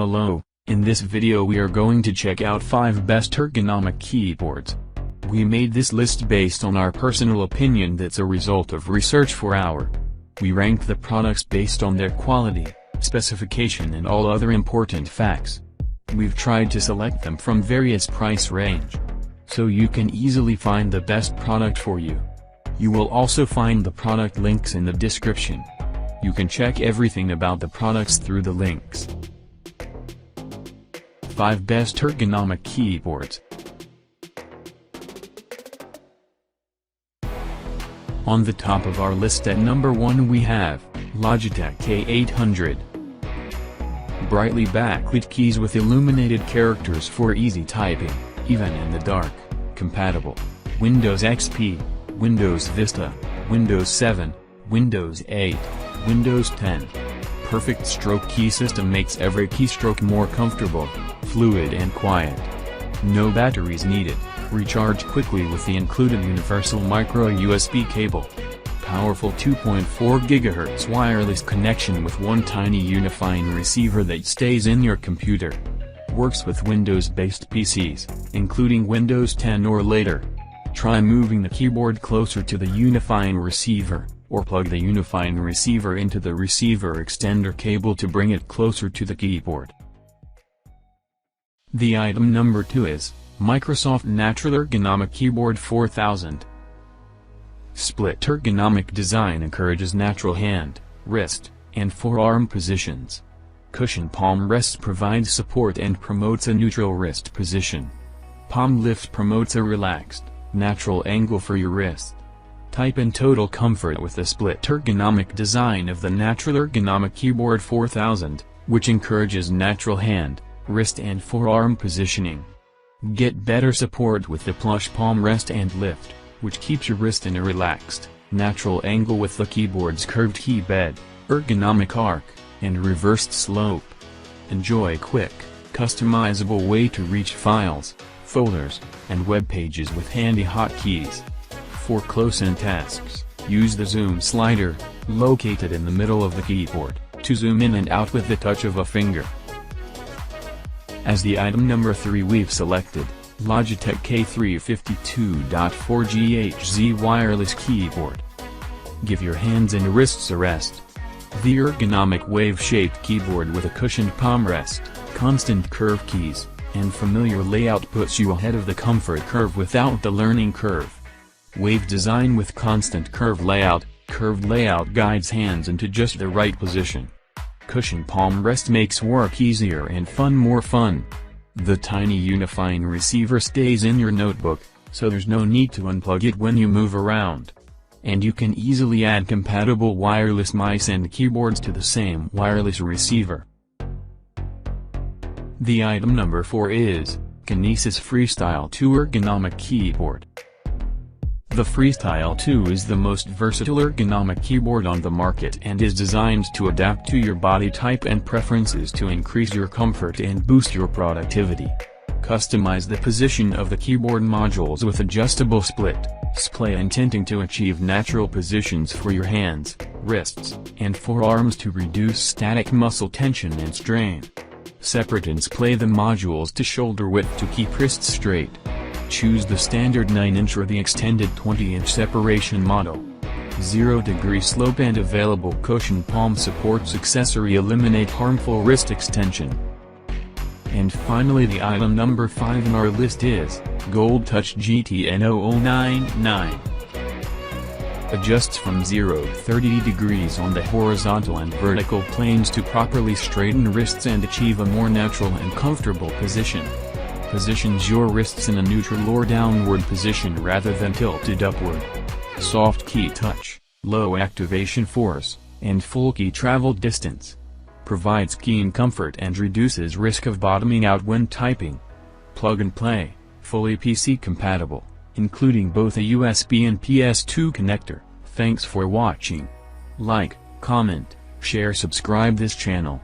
Hello, in this video we are going to check out 5 best ergonomic keyboards. We made this list based on our personal opinion that's a result of research for our. We ranked the products based on their quality, specification and all other important facts. We've tried to select them from various price range, so you can easily find the best product for you. You will also find the product links in the description. You can check everything about the products through the links. 5 best ergonomic keyboards. On the top of our list at number 1 we have Logitech K800. Brightly backlit keys with illuminated characters for easy typing, even in the dark. Compatible. Windows XP, Windows Vista, Windows 7, Windows 8, Windows 10. Perfect stroke key system makes every keystroke more comfortable, fluid and quiet. No batteries needed, recharge quickly with the included universal micro USB cable. Powerful 2.4 GHz wireless connection with one tiny unifying receiver that stays in your computer. Works with Windows-based PCs, including Windows 10 or later. Try moving the keyboard closer to the unifying receiver, or plug the unifying receiver into the receiver extender cable to bring it closer to the keyboard. The item number 2 is Microsoft Natural Ergonomic Keyboard 4000. Split ergonomic design encourages natural hand, wrist, and forearm positions. Cushion palm rest provides support and promotes a neutral wrist position. Palm lift promotes a relaxed, natural angle for your wrist. Type in total comfort with the split ergonomic design of the Natural Ergonomic Keyboard 4000, which encourages natural hand, wrist and forearm positioning. Get better support with the plush palm rest and lift, which keeps your wrist in a relaxed, natural angle with the keyboard's curved key bed, ergonomic arc, and reversed slope. Enjoy quick, customizable way to reach files, folders, and web pages with handy hotkeys. For close-in tasks, use the zoom slider, located in the middle of the keyboard, to zoom in and out with the touch of a finger. As the item number 3 we've selected, Logitech K352.4 GHz wireless keyboard. Give your hands and wrists a rest. The ergonomic wave-shaped keyboard with a cushioned palm rest, constant curve keys, and familiar layout puts you ahead of the comfort curve without the learning curve. Wave design with constant curved layout guides hands into just the right position. Cushion palm rest makes work easier and more fun. The tiny unifying receiver stays in your notebook, so there's no need to unplug it when you move around. And you can easily add compatible wireless mice and keyboards to the same wireless receiver. The item number 4 is Kinesis Freestyle 2 Ergonomic Keyboard. The Freestyle 2 is the most versatile ergonomic keyboard on the market and is designed to adapt to your body type and preferences to increase your comfort and boost your productivity. Customize the position of the keyboard modules with adjustable split splay intending to achieve natural positions for your hands, wrists, and forearms to reduce static muscle tension and strain. Separate and splay the modules to shoulder width to keep wrists straight. Choose the standard 9-inch or the extended 20-inch separation model. 0-degree slope and available cushion palm supports accessory eliminate harmful wrist extension. And finally the item number 5 in our list is Gold Touch GTN0099. Adjusts from 0 to 30 degrees on the horizontal and vertical planes to properly straighten wrists and achieve a more natural and comfortable position. Positions your wrists in a neutral or downward position rather than tilted upward. Soft key touch, low activation force, and full key travel distance. Provides keen comfort and reduces risk of bottoming out when typing. Plug and play, fully PC compatible, including both a USB and PS2 connector. Thanks for watching. Like, comment, share, subscribe this channel.